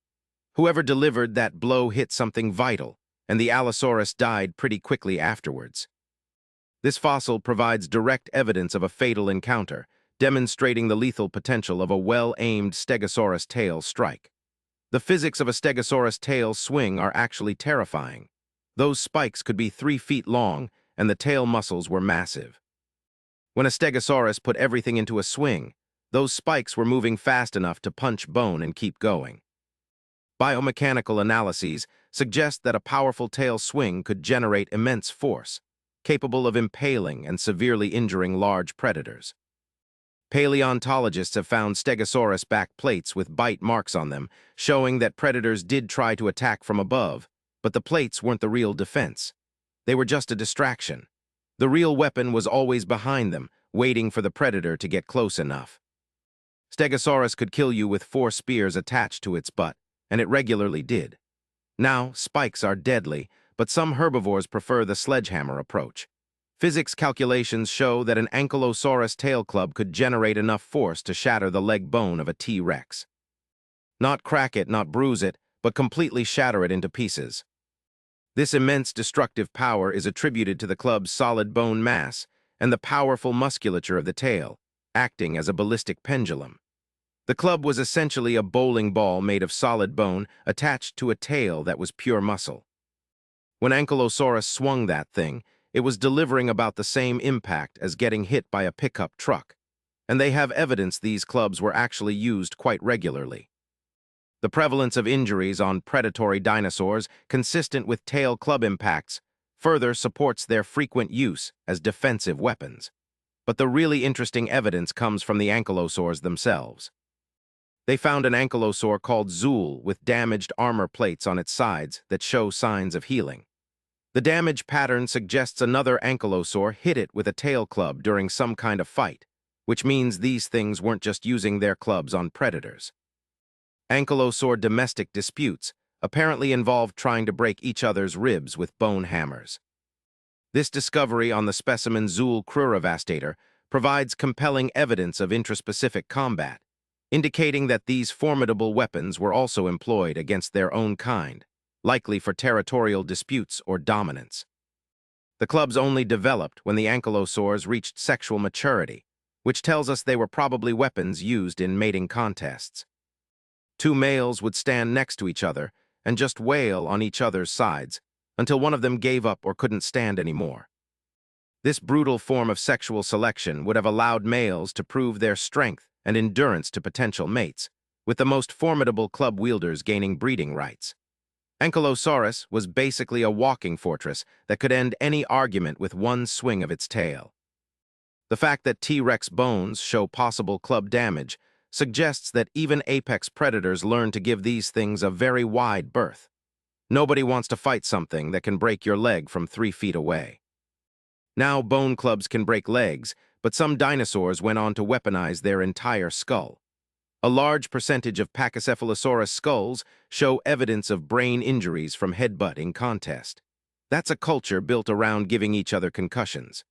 Whoever delivered that blow hit something vital, and the Allosaurus died pretty quickly afterwards. This fossil provides direct evidence of a fatal encounter, demonstrating the lethal potential of a well-aimed Stegosaurus tail strike. The physics of a Stegosaurus tail swing are actually terrifying. Those spikes could be 3 feet long, and the tail muscles were massive. When a Stegosaurus put everything into a swing, those spikes were moving fast enough to punch bone and keep going. Biomechanical analyses suggest that a powerful tail swing could generate immense force, capable of impaling and severely injuring large predators. Paleontologists have found Stegosaurus back plates with bite marks on them, showing that predators did try to attack from above, but the plates weren't the real defense. They were just a distraction. The real weapon was always behind them, waiting for the predator to get close enough. Stegosaurus could kill you with 4 spears attached to its butt, and it regularly did. Now, spikes are deadly, but some herbivores prefer the sledgehammer approach. Physics calculations show that an Ankylosaurus tail club could generate enough force to shatter the leg bone of a T-Rex. Not crack it, not bruise it, but completely shatter it into pieces. This immense destructive power is attributed to the club's solid bone mass and the powerful musculature of the tail, acting as a ballistic pendulum. The club was essentially a bowling ball made of solid bone attached to a tail that was pure muscle. When Ankylosaurus swung that thing, it was delivering about the same impact as getting hit by a pickup truck, and they have evidence these clubs were actually used quite regularly. The prevalence of injuries on predatory dinosaurs consistent with tail club impacts further supports their frequent use as defensive weapons. But the really interesting evidence comes from the ankylosaurs themselves. They found an ankylosaur called Zool with damaged armor plates on its sides that show signs of healing. The damage pattern suggests another ankylosaur hit it with a tail club during some kind of fight, which means these things weren't just using their clubs on predators. Ankylosaur domestic disputes apparently involved trying to break each other's ribs with bone hammers. This discovery on the specimen Zool cruravastator provides compelling evidence of intraspecific combat, indicating that these formidable weapons were also employed against their own kind, likely for territorial disputes or dominance. The clubs only developed when the ankylosaurs reached sexual maturity, which tells us they were probably weapons used in mating contests. 2 males would stand next to each other and just wail on each other's sides until one of them gave up or couldn't stand anymore. This brutal form of sexual selection would have allowed males to prove their strength and endurance to potential mates, with the most formidable club wielders gaining breeding rights. Ankylosaurus was basically a walking fortress that could end any argument with one swing of its tail. The fact that T-Rex bones show possible club damage suggests that even apex predators learn to give these things a very wide berth. Nobody wants to fight something that can break your leg from 3 feet away. Now bone clubs can break legs, but some dinosaurs went on to weaponize their entire skull. A large percentage of Pachycephalosaurus skulls show evidence of brain injuries from headbutting contest. That's a culture built around giving each other concussions.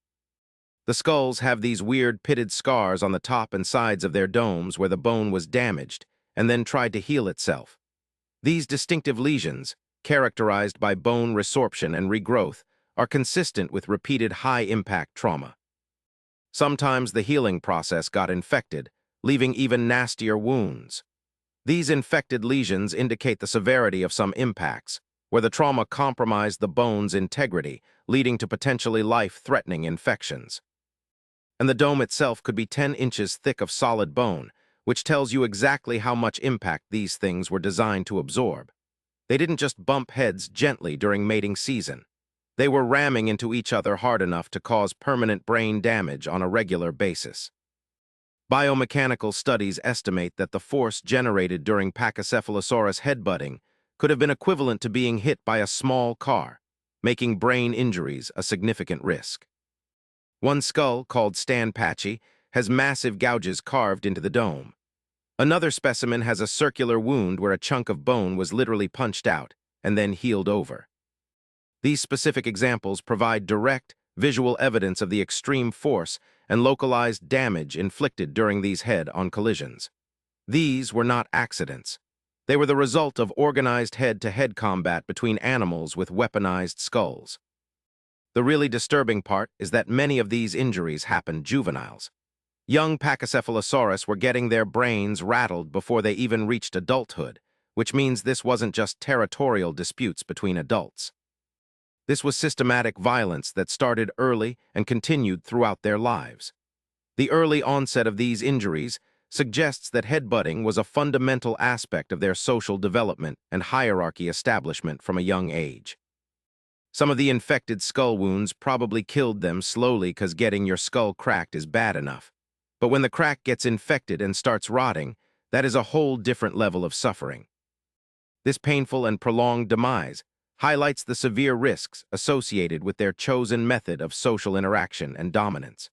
The skulls have these weird pitted scars on the top and sides of their domes where the bone was damaged and then tried to heal itself. These distinctive lesions, characterized by bone resorption and regrowth, are consistent with repeated high-impact trauma. Sometimes the healing process got infected, leaving even nastier wounds. These infected lesions indicate the severity of some impacts, where the trauma compromised the bone's integrity, leading to potentially life-threatening infections. And the dome itself could be 10 inches thick of solid bone, which tells you exactly how much impact these things were designed to absorb. They didn't just bump heads gently during mating season. They were ramming into each other hard enough to cause permanent brain damage on a regular basis. Biomechanical studies estimate that the force generated during Pachycephalosaurus headbutting could have been equivalent to being hit by a small car, making brain injuries a significant risk. One skull, called Stanpatchy, has massive gouges carved into the dome. Another specimen has a circular wound where a chunk of bone was literally punched out and then healed over. These specific examples provide direct, visual evidence of the extreme force and localized damage inflicted during these head-on collisions. These were not accidents. They were the result of organized head-to-head combat between animals with weaponized skulls. The really disturbing part is that many of these injuries happened juveniles. Young Pachycephalosaurus were getting their brains rattled before they even reached adulthood, which means this wasn't just territorial disputes between adults. This was systematic violence that started early and continued throughout their lives. The early onset of these injuries suggests that headbutting was a fundamental aspect of their social development and hierarchy establishment from a young age. Some of the infected skull wounds probably killed them slowly because getting your skull cracked is bad enough. But when the crack gets infected and starts rotting, that is a whole different level of suffering. This painful and prolonged demise highlights the severe risks associated with their chosen method of social interaction and dominance.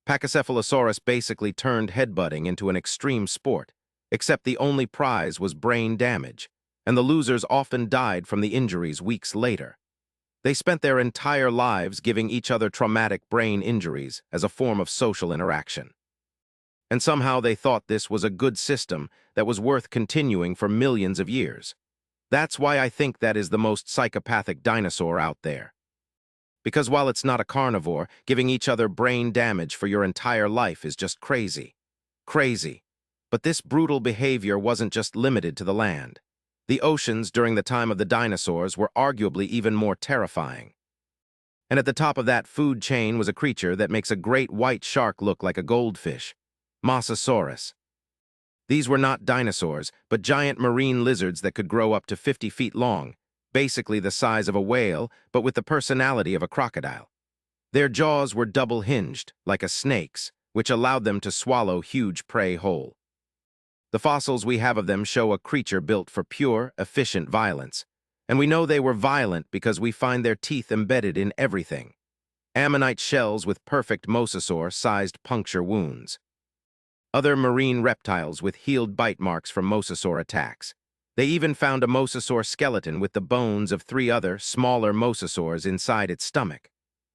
Pachycephalosaurus basically turned headbutting into an extreme sport, except the only prize was brain damage, and the losers often died from the injuries weeks later. They spent their entire lives giving each other traumatic brain injuries as a form of social interaction. And somehow they thought this was a good system that was worth continuing for millions of years. That's why I think that is the most psychopathic dinosaur out there. Because while it's not a carnivore, giving each other brain damage for your entire life is just crazy. Crazy. But this brutal behavior wasn't just limited to the land. The oceans during the time of the dinosaurs were arguably even more terrifying. And at the top of that food chain was a creature that makes a great white shark look like a goldfish, Mapusaurus. These were not dinosaurs, but giant marine lizards that could grow up to 50 feet long, basically the size of a whale, but with the personality of a crocodile. Their jaws were double-hinged, like a snake's, which allowed them to swallow huge prey whole. The fossils we have of them show a creature built for pure, efficient violence, and we know they were violent because we find their teeth embedded in everything. Ammonite shells with perfect mosasaur-sized puncture wounds. Other marine reptiles with healed bite marks from mosasaur attacks. They even found a mosasaur skeleton with the bones of 3 other, smaller mosasaurs inside its stomach.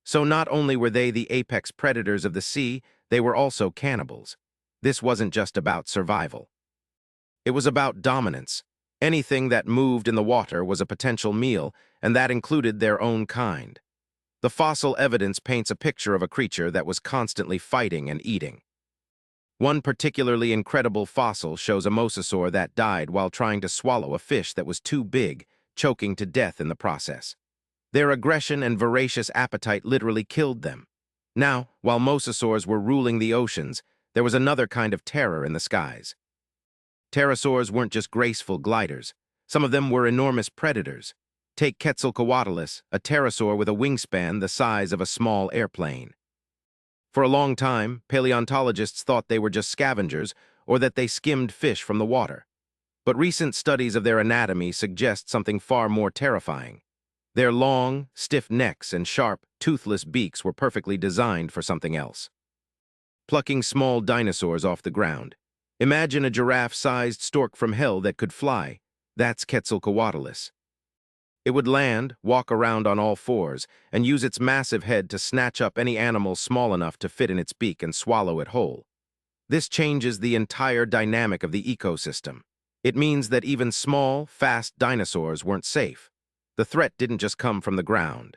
So not only were they the apex predators of the sea, they were also cannibals. This wasn't just about survival. It was about dominance. Anything that moved in the water was a potential meal, and that included their own kind. The fossil evidence paints a picture of a creature that was constantly fighting and eating. One particularly incredible fossil shows a mosasaur that died while trying to swallow a fish that was too big, choking to death in the process. Their aggression and voracious appetite literally killed them. Now, while mosasaurs were ruling the oceans, there was another kind of terror in the skies. Pterosaurs weren't just graceful gliders. Some of them were enormous predators. Take Quetzalcoatlus, a pterosaur with a wingspan the size of a small airplane. For a long time, paleontologists thought they were just scavengers or that they skimmed fish from the water. But recent studies of their anatomy suggest something far more terrifying. Their long, stiff necks and sharp, toothless beaks were perfectly designed for something else. Plucking small dinosaurs off the ground. Imagine a giraffe-sized stork from hell that could fly. That's Quetzalcoatlus. It would land, walk around on all fours, and use its massive head to snatch up any animal small enough to fit in its beak and swallow it whole. This changes the entire dynamic of the ecosystem. It means that even small, fast dinosaurs weren't safe. The threat didn't just come from the ground.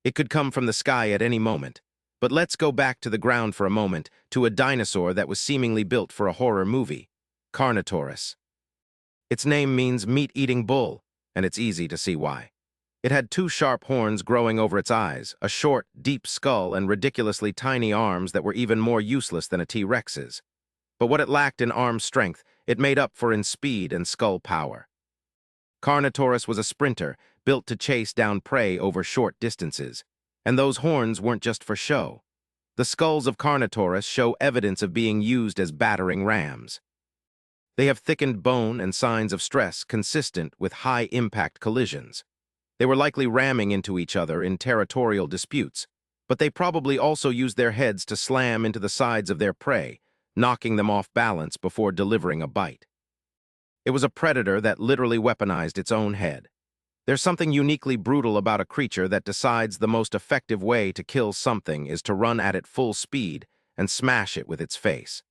It could come from the sky at any moment. But let's go back to the ground for a moment, to a dinosaur that was seemingly built for a horror movie, Carnotaurus. Its name means meat-eating bull, and it's easy to see why. It had 2 sharp horns growing over its eyes, a short, deep skull, and ridiculously tiny arms that were even more useless than a T-Rex's. But what it lacked in arm strength, it made up for in speed and skull power. Carnotaurus was a sprinter, built to chase down prey over short distances. And those horns weren't just for show. The skulls of Carnotaurus show evidence of being used as battering rams. They have thickened bone and signs of stress consistent with high-impact collisions. They were likely ramming into each other in territorial disputes, but they probably also used their heads to slam into the sides of their prey, knocking them off balance before delivering a bite. It was a predator that literally weaponized its own head. There's something uniquely brutal about a creature that decides the most effective way to kill something is to run at it full speed and smash it with its face.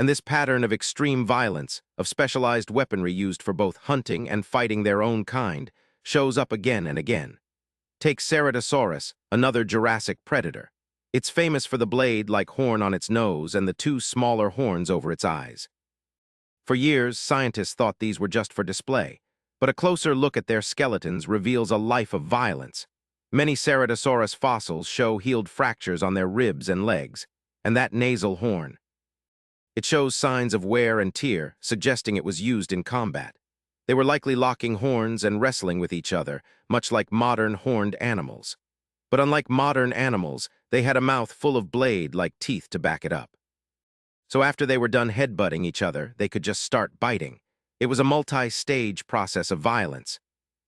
And this pattern of extreme violence, of specialized weaponry used for both hunting and fighting their own kind, shows up again and again. Take Ceratosaurus, another Jurassic predator. It's famous for the blade-like horn on its nose and the two smaller horns over its eyes. For years, scientists thought these were just for display, but a closer look at their skeletons reveals a life of violence. Many Ceratosaurus fossils show healed fractures on their ribs and legs, and that nasal horn. It shows signs of wear and tear, suggesting it was used in combat. They were likely locking horns and wrestling with each other, much like modern horned animals. But unlike modern animals, they had a mouth full of blade-like teeth to back it up. So after they were done headbutting each other, they could just start biting. It was a multi-stage process of violence.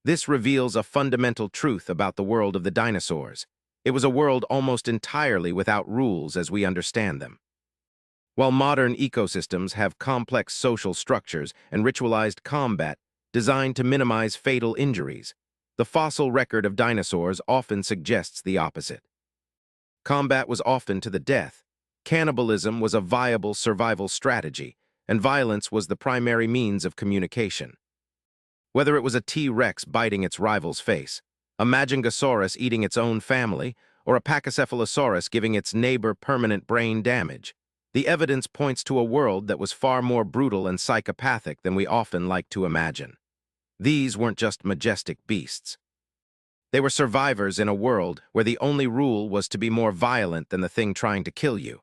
This reveals a fundamental truth about the world of the dinosaurs. It was a world almost entirely without rules as we understand them. While modern ecosystems have complex social structures and ritualized combat designed to minimize fatal injuries, the fossil record of dinosaurs often suggests the opposite. Combat was often to the death. Cannibalism was a viable survival strategy, and violence was the primary means of communication. Whether it was a T-Rex biting its rival's face, a Majungasaurus eating its own family, or a Pachycephalosaurus giving its neighbor permanent brain damage, the evidence points to a world that was far more brutal and psychopathic than we often like to imagine. These weren't just majestic beasts. They were survivors in a world where the only rule was to be more violent than the thing trying to kill you.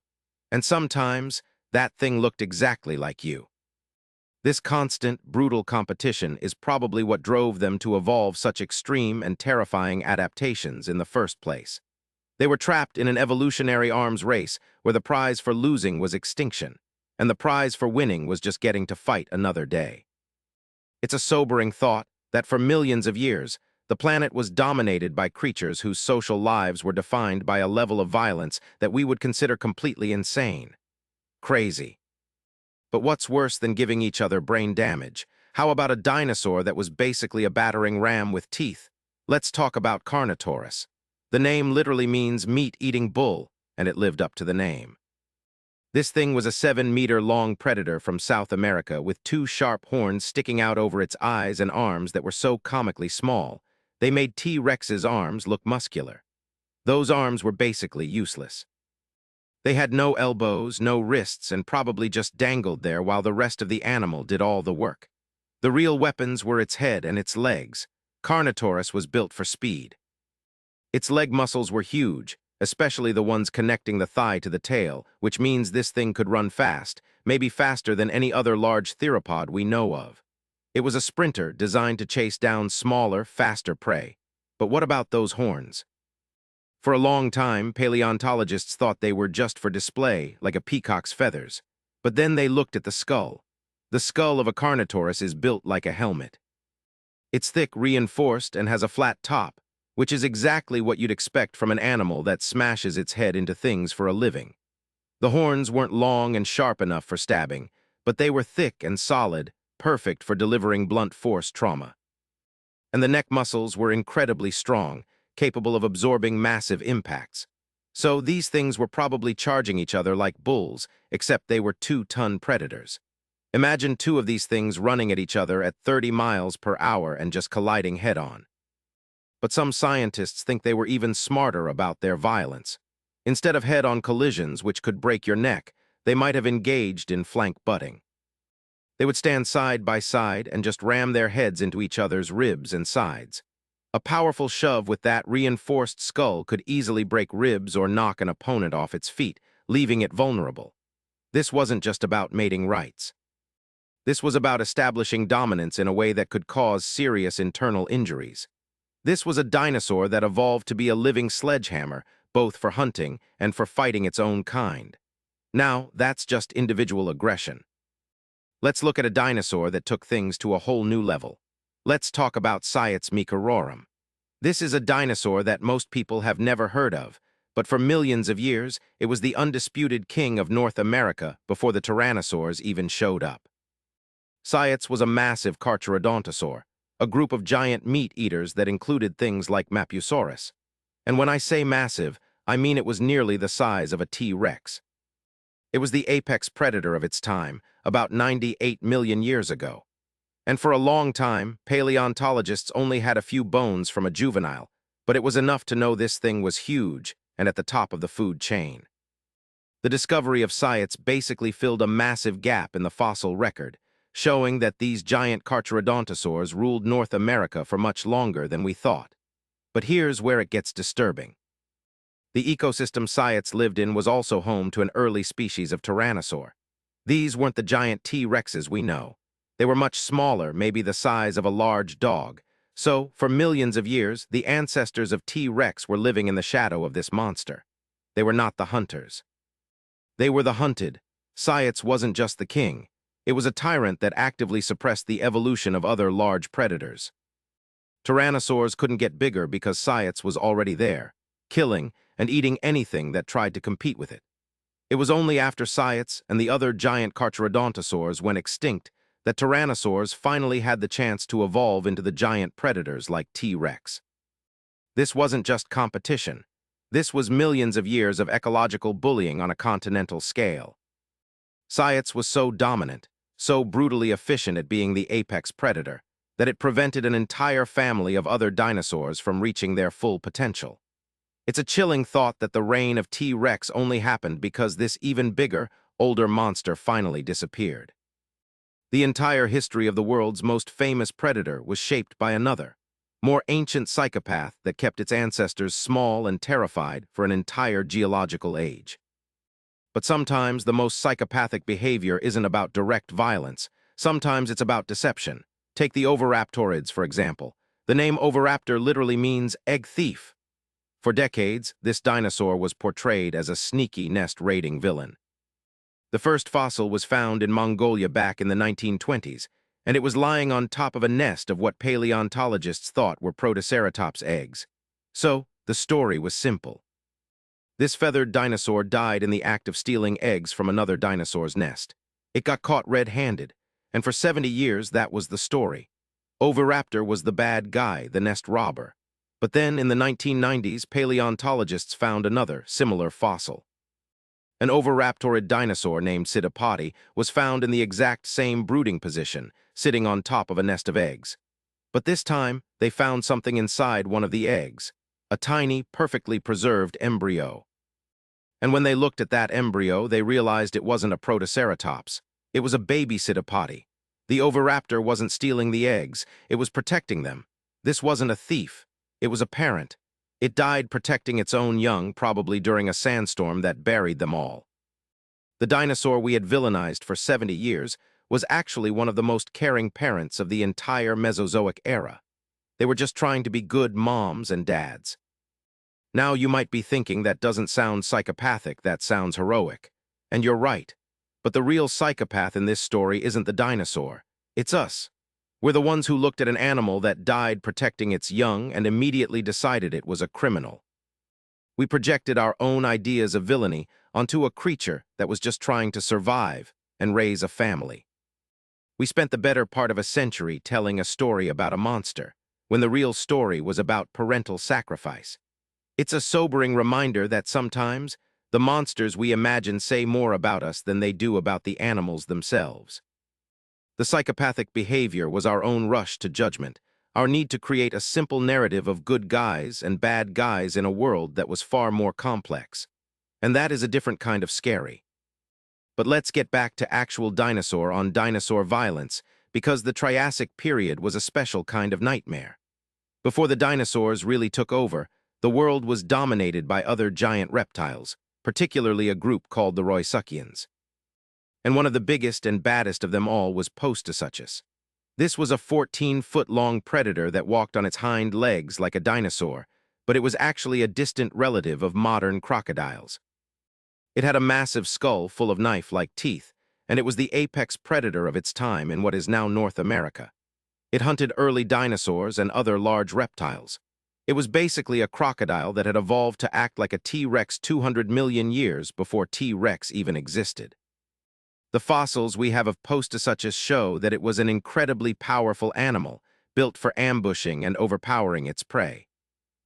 And sometimes, that thing looked exactly like you. This constant, brutal competition is probably what drove them to evolve such extreme and terrifying adaptations in the first place. They were trapped in an evolutionary arms race where the prize for losing was extinction, and the prize for winning was just getting to fight another day. It's a sobering thought that for millions of years, the planet was dominated by creatures whose social lives were defined by a level of violence that we would consider completely insane. Crazy. But what's worse than giving each other brain damage? How about a dinosaur that was basically a battering ram with teeth? Let's talk about Carnotaurus. The name literally means meat-eating bull, and it lived up to the name. This thing was a 7-meter-long predator from South America with two sharp horns sticking out over its eyes and arms that were so comically small. They made T-Rex's arms look muscular. Those arms were basically useless. They had no elbows, no wrists, and probably just dangled there while the rest of the animal did all the work. The real weapons were its head and its legs. Carnotaurus was built for speed. Its leg muscles were huge, especially the ones connecting the thigh to the tail, which means this thing could run fast, maybe faster than any other large theropod we know of. It was a sprinter designed to chase down smaller, faster prey. But what about those horns? For a long time, paleontologists thought they were just for display, like a peacock's feathers. But then they looked at the skull. The skull of a Carnotaurus is built like a helmet. It's thick, reinforced, and has a flat top, which is exactly what you'd expect from an animal that smashes its head into things for a living. The horns weren't long and sharp enough for stabbing, but they were thick and solid, perfect for delivering blunt force trauma. And the neck muscles were incredibly strong, capable of absorbing massive impacts. So these things were probably charging each other like bulls, except they were 2-ton predators. Imagine two of these things running at each other at 30 miles per hour and just colliding head-on. But some scientists think they were even smarter about their violence. Instead of head-on collisions, which could break your neck, they might have engaged in flank butting. They would stand side by side and just ram their heads into each other's ribs and sides. A powerful shove with that reinforced skull could easily break ribs or knock an opponent off its feet, leaving it vulnerable. This wasn't just about mating rights. This was about establishing dominance in a way that could cause serious internal injuries. This was a dinosaur that evolved to be a living sledgehammer, both for hunting and for fighting its own kind. Now, that's just individual aggression. Let's look at a dinosaur that took things to a whole new level. Let's talk about Cyots micrororum. This is a dinosaur that most people have never heard of, but for millions of years, it was the undisputed king of North America before the tyrannosaurs even showed up. Cyots was a massive carcharodontosaur, a group of giant meat-eaters that included things like Mapusaurus. And when I say massive, I mean it was nearly the size of a T-Rex. It was the apex predator of its time, about 98 million years ago. And for a long time, paleontologists only had a few bones from a juvenile, but it was enough to know this thing was huge and at the top of the food chain. The discovery of Cyots basically filled a massive gap in the fossil record, showing that these giant carcharodontosaurs ruled North America for much longer than we thought. But here's where it gets disturbing. The ecosystem Cyots lived in was also home to an early species of tyrannosaur. These weren't the giant T-Rexes we know. They were much smaller, maybe the size of a large dog. So, for millions of years, the ancestors of T-Rex were living in the shadow of this monster. They were not the hunters. They were the hunted. Cyots wasn't just the king. It was a tyrant that actively suppressed the evolution of other large predators. Tyrannosaurs couldn't get bigger because Cyots was already there, killing and eating anything that tried to compete with it. It was only after Cyots and the other giant carcharodontosaurs went extinct that tyrannosaurs finally had the chance to evolve into the giant predators like T-Rex. This wasn't just competition. This was millions of years of ecological bullying on a continental scale. Cyots was so dominant, so brutally efficient at being the apex predator, that it prevented an entire family of other dinosaurs from reaching their full potential. It's a chilling thought that the reign of T-Rex only happened because this even bigger, older monster finally disappeared. The entire history of the world's most famous predator was shaped by another, more ancient psychopath that kept its ancestors small and terrified for an entire geological age. But sometimes the most psychopathic behavior isn't about direct violence. Sometimes it's about deception. Take the Oviraptorids, for example. The name Oviraptor literally means egg thief. For decades, this dinosaur was portrayed as a sneaky nest-raiding villain. The first fossil was found in Mongolia back in the 1920s, and it was lying on top of a nest of what paleontologists thought were Protoceratops eggs. So, the story was simple. This feathered dinosaur died in the act of stealing eggs from another dinosaur's nest. It got caught red-handed, and for 70 years that was the story. Oviraptor was the bad guy, the nest robber. But then, in the 1990s, paleontologists found another, similar fossil. An oviraptorid dinosaur named Pseudopody was found in the exact same brooding position, sitting on top of a nest of eggs. But this time, they found something inside one of the eggs, a tiny, perfectly preserved embryo. And when they looked at that embryo, they realized it wasn't a Protoceratops. It was a baby Pseudopody. The oviraptor wasn't stealing the eggs, it was protecting them. This wasn't a thief, it was a parent. It died protecting its own young, probably during a sandstorm that buried them all. The dinosaur we had villainized for 70 years was actually one of the most caring parents of the entire Mesozoic era. They were just trying to be good moms and dads. Now you might be thinking that doesn't sound psychopathic, that sounds heroic. And you're right. But the real psychopath in this story isn't the dinosaur. It's us. We're the ones who looked at an animal that died protecting its young and immediately decided it was a criminal. We projected our own ideas of villainy onto a creature that was just trying to survive and raise a family. We spent the better part of a century telling a story about a monster, when the real story was about parental sacrifice. It's a sobering reminder that sometimes the monsters we imagine say more about us than they do about the animals themselves. The psychopathic behavior was our own rush to judgment, our need to create a simple narrative of good guys and bad guys in a world that was far more complex. And that is a different kind of scary. But let's get back to actual dinosaur on dinosaur violence, because the Triassic period was a special kind of nightmare. Before the dinosaurs really took over, the world was dominated by other giant reptiles, particularly a group called the Roysuchians. And one of the biggest and baddest of them all was Postosuchus. This was a 14-foot-long predator that walked on its hind legs like a dinosaur, but it was actually a distant relative of modern crocodiles. It had a massive skull full of knife-like teeth, and it was the apex predator of its time in what is now North America. It hunted early dinosaurs and other large reptiles. It was basically a crocodile that had evolved to act like a T-Rex 200 million years before T-Rex even existed. The fossils we have of Postosuchus show that it was an incredibly powerful animal, built for ambushing and overpowering its prey.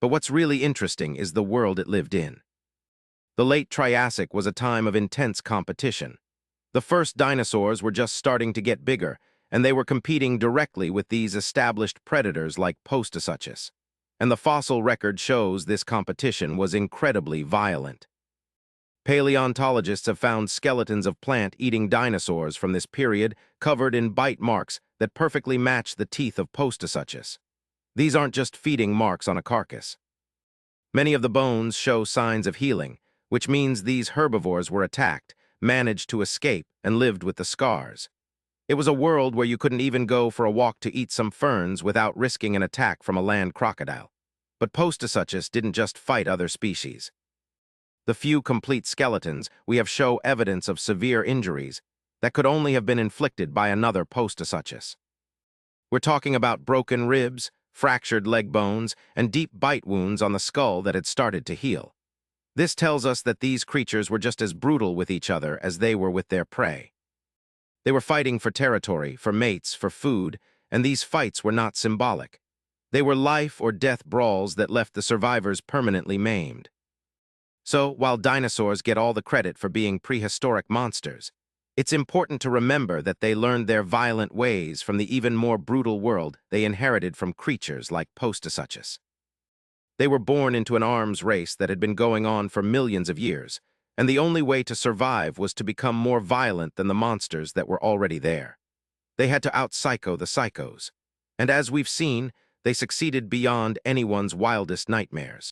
But what's really interesting is the world it lived in. The late Triassic was a time of intense competition. The first dinosaurs were just starting to get bigger, and they were competing directly with these established predators like Postosuchus. And the fossil record shows this competition was incredibly violent. Paleontologists have found skeletons of plant-eating dinosaurs from this period covered in bite marks that perfectly match the teeth of Postosuchus. These aren't just feeding marks on a carcass. Many of the bones show signs of healing, which means these herbivores were attacked, managed to escape, and lived with the scars. It was a world where you couldn't even go for a walk to eat some ferns without risking an attack from a land crocodile. But Postosuchus didn't just fight other species. The few complete skeletons we have show evidence of severe injuries that could only have been inflicted by another Postosuchus. We're talking about broken ribs, fractured leg bones, and deep bite wounds on the skull that had started to heal. This tells us that these creatures were just as brutal with each other as they were with their prey. They were fighting for territory, for mates, for food, and these fights were not symbolic. They were life or death brawls that left the survivors permanently maimed. So, while dinosaurs get all the credit for being prehistoric monsters, it's important to remember that they learned their violent ways from the even more brutal world they inherited from creatures like Postosuchus. They were born into an arms race that had been going on for millions of years, and the only way to survive was to become more violent than the monsters that were already there. They had to out-psycho the psychos, and as we've seen, they succeeded beyond anyone's wildest nightmares.